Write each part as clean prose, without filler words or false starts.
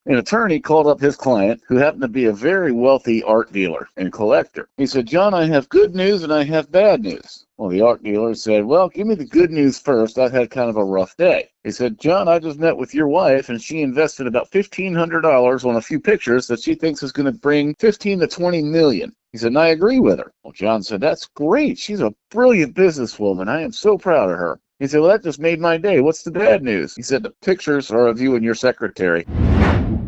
An attorney called up his client, who happened to be a very wealthy art dealer and collector. He said, John, I have good news and I have bad news. Well, the art dealer said, well, give me the good news first. I've had kind of a rough day. He said, John, I just met with your wife, and she invested about $1,500 on a few pictures that she thinks is going to bring $15 to $20 million. He said, and I agree with her. Well, John said, that's great. She's a brilliant businesswoman. I am so proud of her. He said, well, that just made my day. What's the bad news? He said, the pictures are of you and your secretary.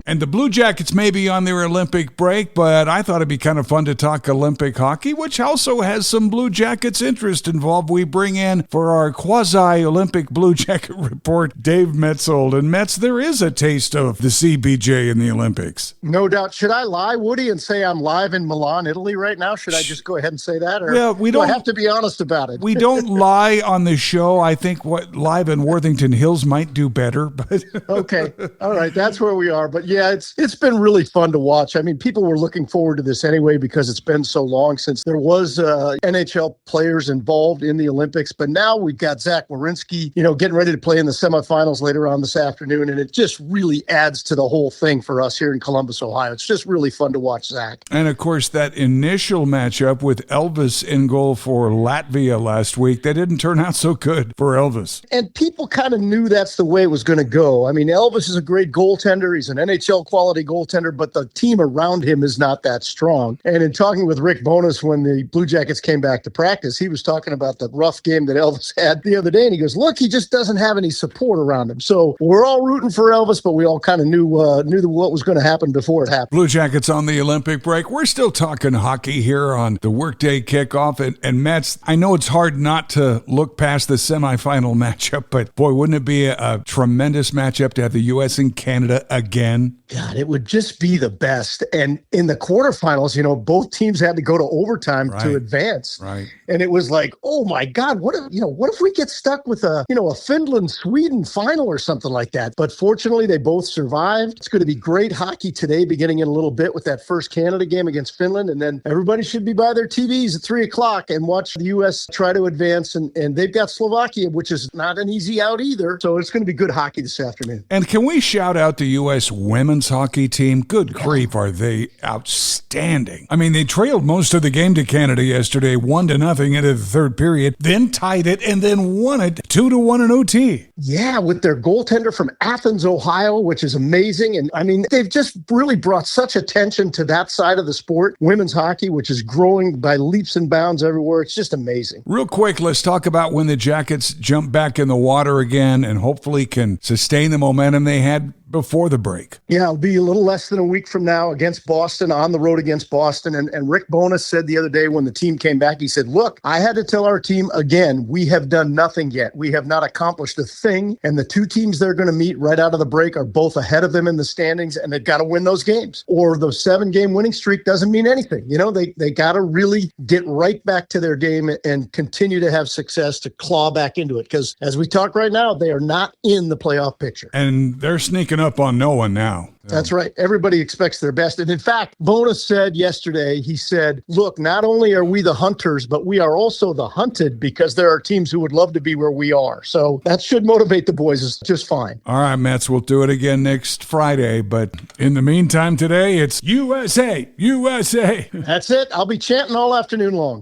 And the Blue Jackets may be on their Olympic break, but I thought it'd be kind of fun to talk Olympic hockey, which also has some Blue Jackets interest involved. We bring in, for our quasi-Olympic Blue Jacket report, Dave Maetzold. And Mets, there is a taste of the CBJ in the Olympics. No doubt. Should I lie, Woody, and say I'm live in Milan, Italy right now? Should I just go ahead and say that? Or yeah, do I have to be honest about it? We don't lie on the show. I think what live in Worthington Hills might do better. But okay. All right. That's where we are. But yeah, it's been really fun to watch. I mean, people were looking forward to this anyway because it's been so long since there was NHL players involved in the Olympics. But now we've got Zach Werenski, getting ready to play in the semifinals later on this afternoon. And it just really adds to the whole thing for us here in Columbus, Ohio. It's just really fun to watch Zach. And of course, that initial matchup with Elvis in goal for Latvia last week, that didn't turn out so good for Elvis. And people kind of knew that's the way it was going to go. I mean, Elvis is a great goaltender. He's an NHL quality goaltender, but the team around him is not that strong. And in talking with Rick Bowness when the Blue Jackets came back to practice, he was talking about the rough game that Elvis had the other day. And he goes, look, he just doesn't have any support around him. So we're all rooting for Elvis, but we all kind of knew what was going to happen before it happened. Blue Jackets on the Olympic break. We're still talking hockey here on the Workday Kickoff. And Mets, I know it's hard not to look past the semifinal matchup, but boy, wouldn't it be a tremendous matchup to have the U.S. and Canada again? God, it would just be the best. And in the quarterfinals, both teams had to go to overtime to advance. Right. And it was like, oh my God, what if we get stuck with a Finland-Sweden final or something like that? But fortunately, they both survived. It's going to be great hockey today, beginning in a little bit with that first Canada game against Finland. And then everybody should be by their TVs at 3:00 and watch the U.S. try to advance. And they've got Slovakia, which is not an easy out either. So it's going to be good hockey this afternoon. And can we shout out the U.S. women's hockey team? Good grief, are they outstanding. I mean, they trailed most of the game to Canada yesterday, 1-0 into the third period, then tied it, and then won it 2-1 in OT. Yeah, with their goaltender from Athens, Ohio, which is amazing. And I mean, they've just really brought such attention to that side of the sport, women's hockey, which is growing by leaps and bounds everywhere. It's just amazing. Real quick, let's talk about when the Jackets jump back in the water again and hopefully can sustain the momentum they had before the break. Yeah, it'll be a little less than a week from now against Boston, on the road against Boston. And Rick Bowness said the other day when the team came back, he said, look, I had to tell our team again, we have done nothing yet. We have not accomplished a thing. And the two teams they're going to meet right out of the break are both ahead of them in the standings, and they've got to win those games. Or the 7-game winning streak doesn't mean anything. They got to really get right back to their game and continue to have success to claw back into it. Because as we talk right now, they are not in the playoff picture. And they're sneaking up on no one now. That's right. Everybody expects their best. And in fact, Bowness said yesterday, he said, look, not only are we the hunters, but we are also the hunted, because there are teams who would love to be where we are. So that should motivate the boys just fine. All right, Mets, we'll do it again next Friday. But in the meantime today, it's USA, USA. That's it. I'll be chanting all afternoon long.